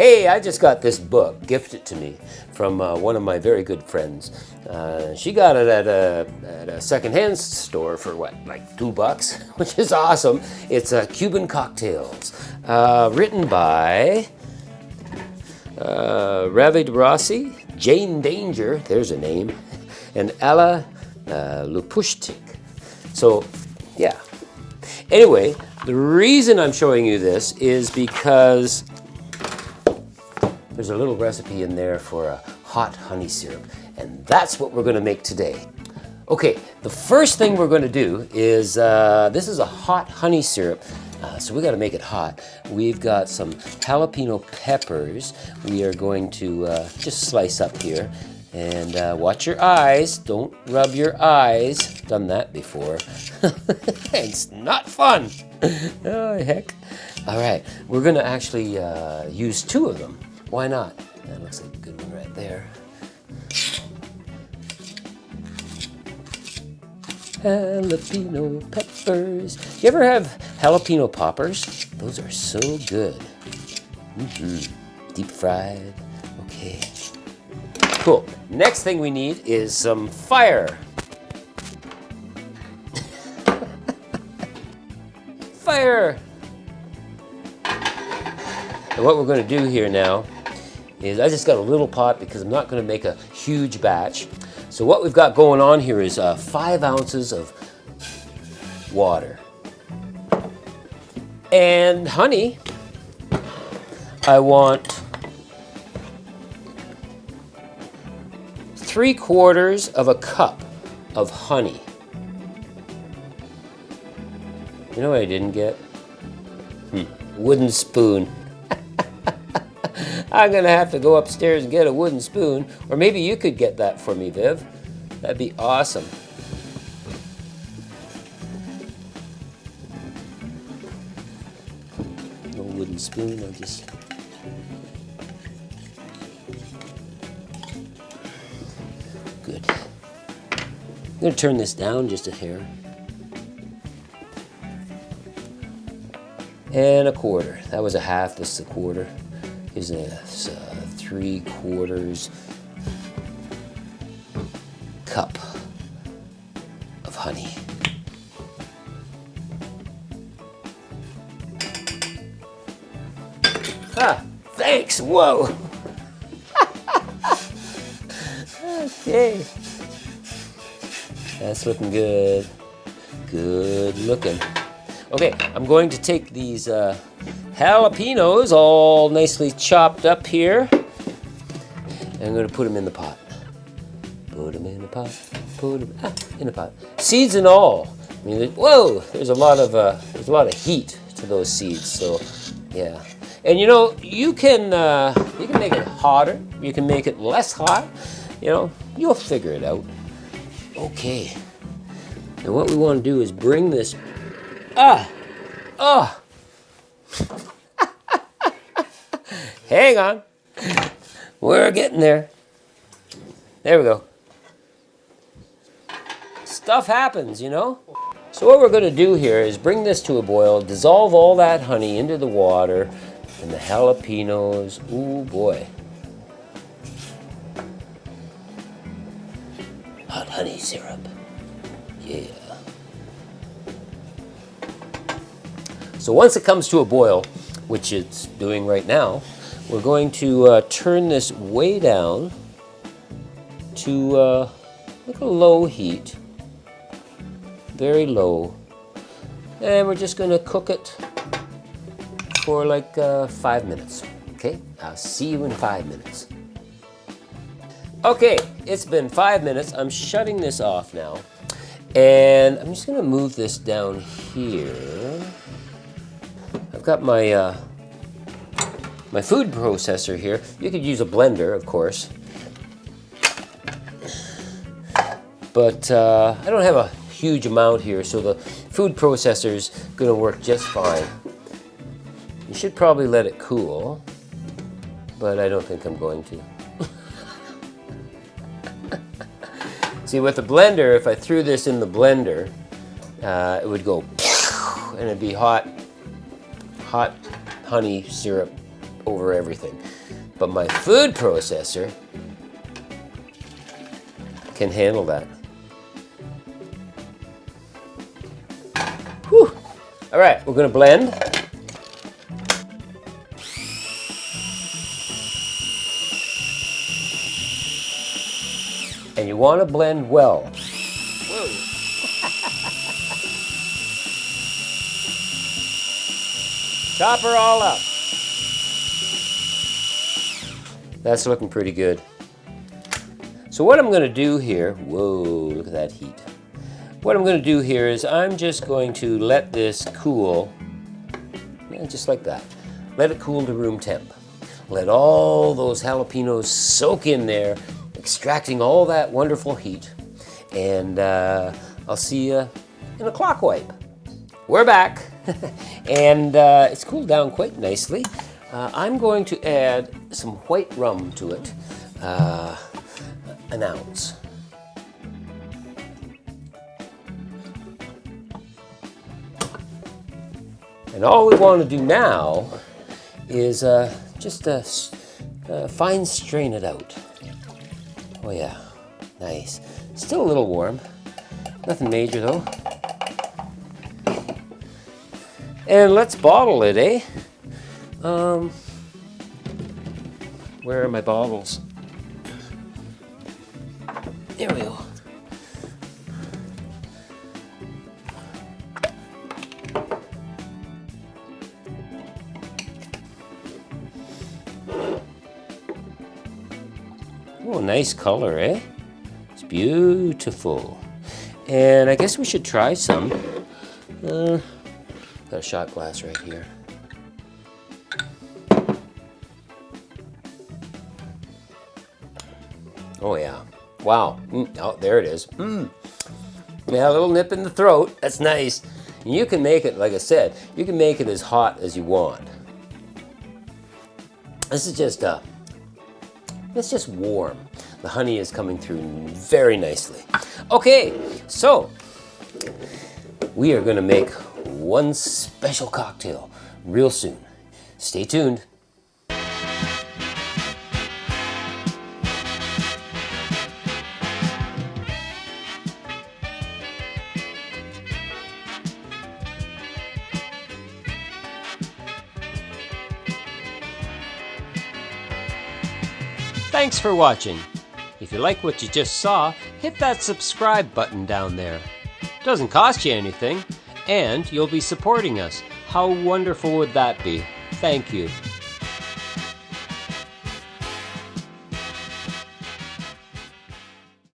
Hey, I just got this book gifted to me from one of my very good friends. She got it at a secondhand store for what, like $2, which is awesome. It's Cuban Cocktails, written by Rev Media, Jane Danger, there's a name, and Alla Lupushtik. So, yeah. Anyway, the reason I'm showing you this is because there's a little recipe in there for a hot honey syrup, and that's what we're going to make today. Okay, the first thing we're going to do is, this is a hot honey syrup, so we got to make it hot. We've got some jalapeno peppers we are going to just slice up here. And watch your eyes, don't rub your eyes. Done that before. It's not fun. Oh, heck. All right, we're gonna actually use 2 of them. Why not? That looks like a good one right there. Jalapeno peppers. You ever have jalapeno poppers? Those are so good. Deep fried. Okay. Cool. Next thing we need is some fire. Fire! And what we're going to do here now is, I just got a little pot because I'm not going to make a huge batch. So what we've got going on here is 5 ounces of water. And honey, I want 3/4 of a cup of honey. You know what I didn't get? Wooden spoon. I'm gonna have to go upstairs and get a wooden spoon, or maybe you could get that for me, Viv. That'd be awesome. No wooden spoon, I'll just... Good. I'm going to turn this down just a hair. And 1/4. That was a half, this is 1/4. Here's a 3/4 cup of honey. Ah, thanks, whoa. Okay. That's looking good. Good looking. Okay, I'm going to take these jalapenos all nicely chopped up here. And I'm going to put them in the pot. Put them in the pot. Put them in the pot. Seeds and all. I mean, whoa! There's a lot of heat to those seeds. So, yeah. And you know, you can make it hotter. You can make it less hot. You know, you'll figure it out. Okay. And what we want to do is bring this... Hang on. We're getting there. There we go. Stuff happens, you know? So what we're going to do here is bring this to a boil, dissolve all that honey into the water, and the jalapenos. Ooh, boy. Hot honey syrup. Yeah. So once it comes to a boil, which it's doing right now, we're going to turn this way down to like a low heat, very low, and we're just going to cook it for like 5 minutes. Okay, I'll see you in 5 minutes. Okay, it's been 5 minutes. I'm shutting this off now, and I'm just going to move this down here. I've got my my food processor here. You could use a blender, of course, but I don't have a huge amount here, so the food processor is going to work just fine. You should probably let it cool, but I don't think I'm going to. See, with the blender, if I threw this in the blender, it would go and it'd be hot honey syrup over everything. but my food processor can handle that. Whew. All right, we're gonna blend. And you want to blend well. Whoa. Chop her all up. That's looking pretty good. So what I'm going to do here, whoa, look at that heat. What I'm going to do here is I'm just going to let this cool, just like that. Let it cool to room temp. Let all those jalapenos soak in there, extracting all that wonderful heat. And I'll see you in a clock wipe. We're back. And it's cooled down quite nicely. I'm going to add some white rum to it, an ounce. And all we want to do now is just fine strain it out. Oh yeah, nice. Still a little warm. Nothing major though. And let's bottle it, eh? Where are my bottles? There we go. Oh, nice color, eh? It's beautiful. And I guess we should try some. Got a shot glass right here. Oh yeah. Wow. Oh, there it is. Yeah, a little nip in the throat. That's nice. And you can make it, like I said, you can make it as hot as you want. This is just it's just warm. The honey is coming through very nicely. Okay, so we are going to make one special cocktail real soon. Stay tuned. Thanks for watching. If you like what you just saw, hit that subscribe button down there. Doesn't cost you anything, and you'll be supporting us. How wonderful would that be? Thank you.